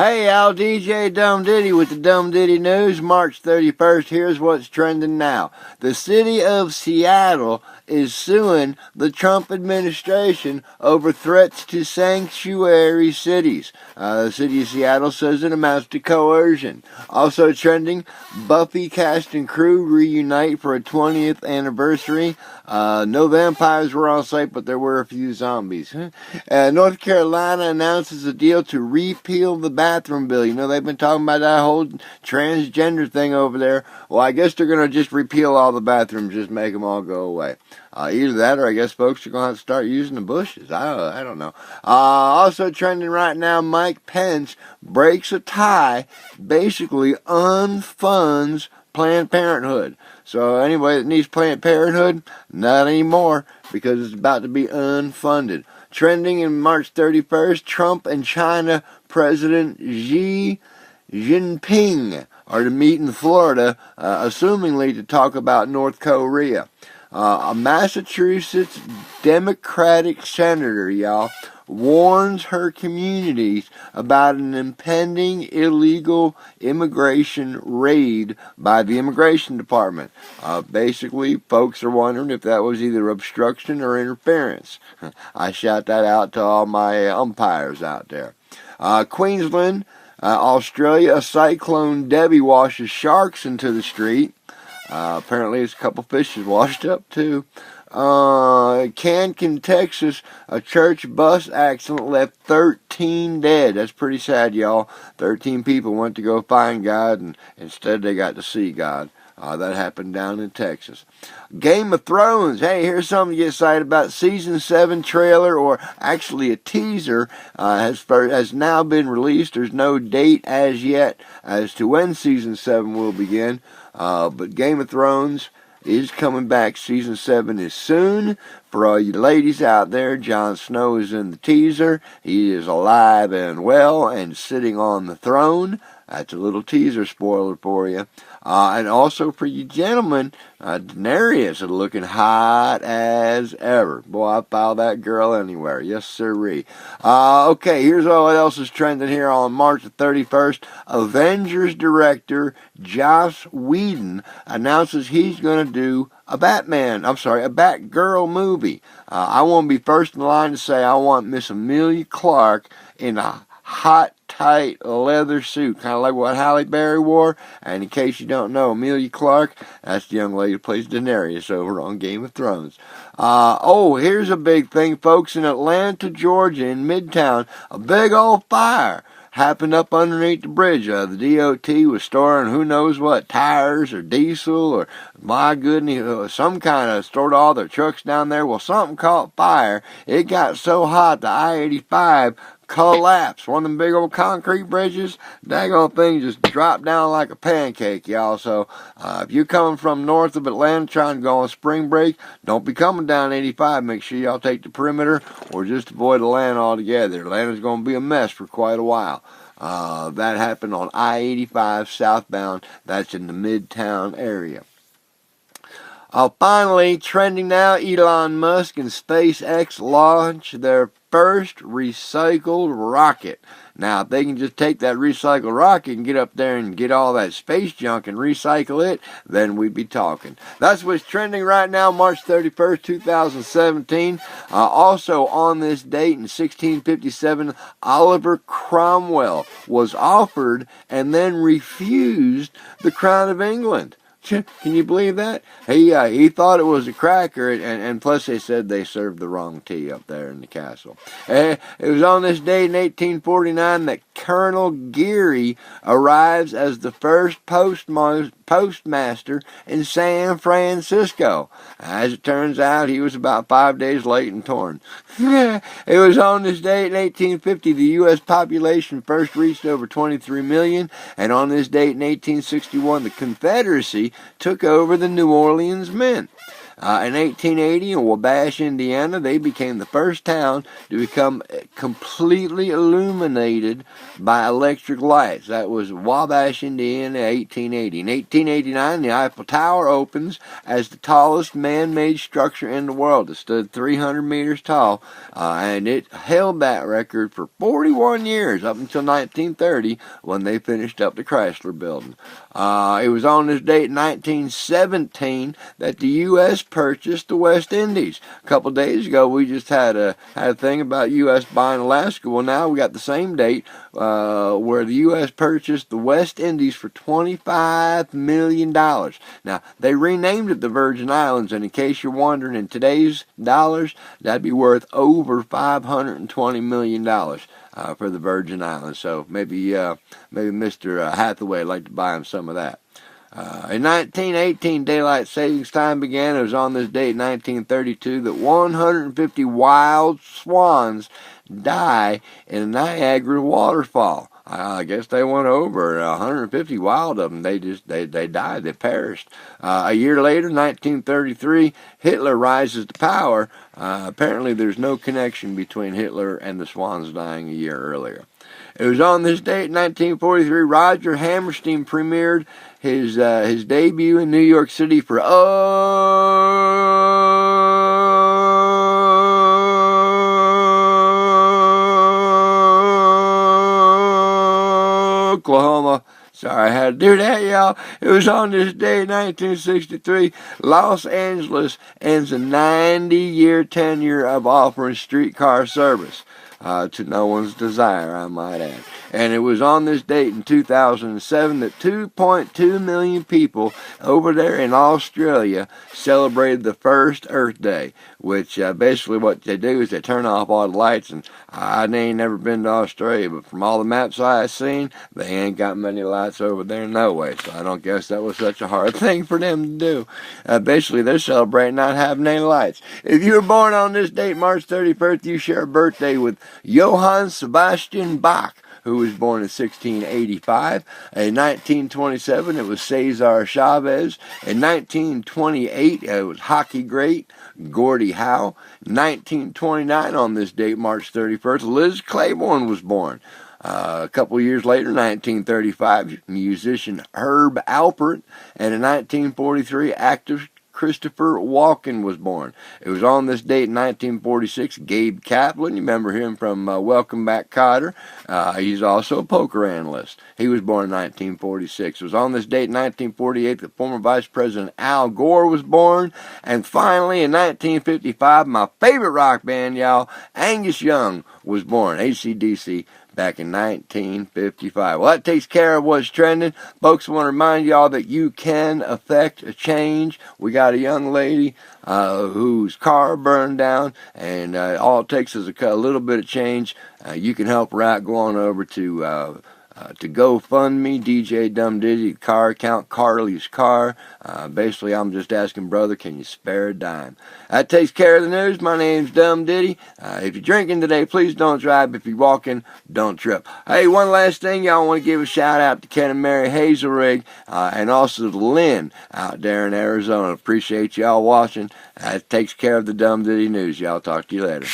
Hey, Al DJ Dum Ditty with the Dum Ditty News, March 31st. Here's what's trending now. The city of Seattle is suing the Trump administration over threats to sanctuary cities. The city of Seattle says it amounts to coercion. Also trending, Buffy cast and crew reunite for a 20th anniversary. No vampires were on site, but there were a few zombies. North Carolina announces a deal to repeal the bathroom bill. You know, they've been talking about that whole transgender thing over there. Well, I guess they're going to just repeal all the bathrooms, just make them all go away. Either that, or I guess folks are going to have to start using the bushes. I don't know. Also trending right now, Mike Pence breaks a tie, basically unfunds Planned Parenthood. So anybody that needs Planned Parenthood, not anymore, because it's about to be unfunded. Trending in March 31st, Trump and China President Xi Jinping are to meet in Florida, assumingly to talk about North Korea. A Massachusetts Democratic senator, y'all, warns her communities about an impending illegal immigration raid by the immigration department. Basically, folks are wondering if that was either obstruction or interference. I shout that out to all my umpires out there. Queensland, Australia, a cyclone Debbie washes sharks into the street. Apparently, it's a couple fishes washed up too. Cancun, Texas, a church bus accident left 13 dead. That's pretty sad, y'all. 13 people went to go find God, and instead they got to see God. That happened down in Texas. Game of Thrones. Hey, here's something to get excited about. Season 7 trailer, or actually a teaser, has now been released. There's no date as yet as to when Season 7 will begin. But Game of Thrones is coming back. Season 7 is soon. For all you ladies out there, Jon Snow is in the teaser. He is alive and well and sitting on the throne. That's a little teaser spoiler for you. And also for you gentlemen, Daenerys is looking hot as ever. Boy, I follow that girl anywhere. Yes, sirree. Okay, here's what else is trending here on March the 31st. Avengers director Joss Whedon announces he's going to do a Batgirl movie. I want to be first in line to say I want Miss Amelia Clarke in a hot, tight leather suit, kind of like what Halle Berry wore. And in case you don't know, Amelia Clarke, that's the young lady who plays Daenerys over on Game of Thrones. Here's a big thing, folks. In Atlanta, Georgia, in Midtown, a big old fire happened up underneath the bridge. The DOT was storing who knows what, tires or diesel or, my goodness, some kind of, stored all their trucks down there. Well, something caught fire. It got so hot the I-85 collapsed. One of them big old concrete bridges, daggone thing just dropped down like a pancake, y'all. So if you're coming from north of Atlanta trying to go on spring break, don't be coming down 85. Make sure y'all take the perimeter or just avoid Atlanta altogether. Atlanta's going to be a mess for quite a while. That happened on I-85 southbound. That's in the Midtown area. Finally, trending now, Elon Musk and SpaceX launch their first recycled rocket. Now, if they can just take that recycled rocket and get up there and get all that space junk and recycle it, then we'd be talking. That's what's trending right now, March 31st, 2017. Also on this date in 1657, Oliver Cromwell was offered and then refused the crown of England. Can you believe that? He thought it was a cracker, and plus they said they served the wrong tea up there in the castle. It was on this day in 1849 that Colonel Geary arrives as the first postmaster in San Francisco. As it turns out, he was about 5 days late and torn. It was on this date in 1850 the U.S. population first reached over 23 million, and on this date in 1861 the Confederacy took over the New Orleans Mint. In 1880, in Wabash, Indiana, they became the first town to become completely illuminated by electric lights. That was Wabash, Indiana, 1880. In 1889, the Eiffel Tower opens as the tallest man-made structure in the world. It stood 300 meters tall, and it held that record for 41 years, up until 1930, when they finished up the Chrysler Building. It was on this date in 1917 that the U.S. purchased the West Indies. A couple days ago, we just had a thing about U.S. buying Alaska. Well, now we got the same date where the U.S. purchased the West Indies for $25 million. Now, they renamed it the Virgin Islands, and in case you're wondering, in today's dollars, that'd be worth over $520 million. For the Virgin Islands, so maybe Mr. Hathaway would like to buy him some of that. In 1918, daylight savings time began. It was on this date, 1932, that 150 wild swans die in a Niagara waterfall. I guess they went over 150 wild of them. They died. They perished. A year later, 1933, Hitler rises to power. Apparently, there's no connection between Hitler and the swans dying a year earlier. It was on this date, 1943, Roger Hammerstein premiered his debut in New York City for Oklahoma. Sorry, I had to do that, y'all. It was on this day, 1963, Los Angeles ends a 90-year tenure of offering streetcar service. To no one's desire, I might add. And it was on this date in 2007 that 2.2 million people over there in Australia celebrated the first Earth Day, which basically what they do is they turn off all the lights. And I ain't never been to Australia, but from all the maps I've seen, they ain't got many lights over there no way. So I don't guess that was such a hard thing for them to do. Basically, they're celebrating not having any lights. If you were born on this date, March 31st, you share a birthday with Johann Sebastian Bach, who was born in 1685. In 1927, it was Cesar Chavez. In 1928, it was hockey great Gordie Howe. 1929, on this date, March 31st, Liz Claiborne was born. A couple years later, 1935, musician Herb Alpert. And in 1943, actor Christopher Walken was born. It was on this date in 1946, Gabe Kaplan. You remember him from Welcome Back, Kotter. He's also a poker analyst. He was born in 1946. It was on this date in 1948 that former Vice President Al Gore was born. And finally, in 1955, my favorite rock band, y'all, Angus Young, was born. AC/DC. Back in 1955. Well, that takes care of what's trending. Folks, I want to remind y'all that you can affect a change. We got a young lady whose car burned down, and all it takes is a little bit of change. You can help her out. Go on over to GoFundMe, DJ Dum Ditty, car account, Carly's Car. Basically, I'm just asking, brother, can you spare a dime? That takes care of the news. My name's Dum Ditty. If you're drinking today, please don't drive. If you're walking, don't trip. Hey, one last thing, y'all want to give a shout out to Ken and Mary Hazelrig, and also to Lynn out there in Arizona. Appreciate y'all watching. That takes care of the Dum Ditty news. Y'all talk to you later.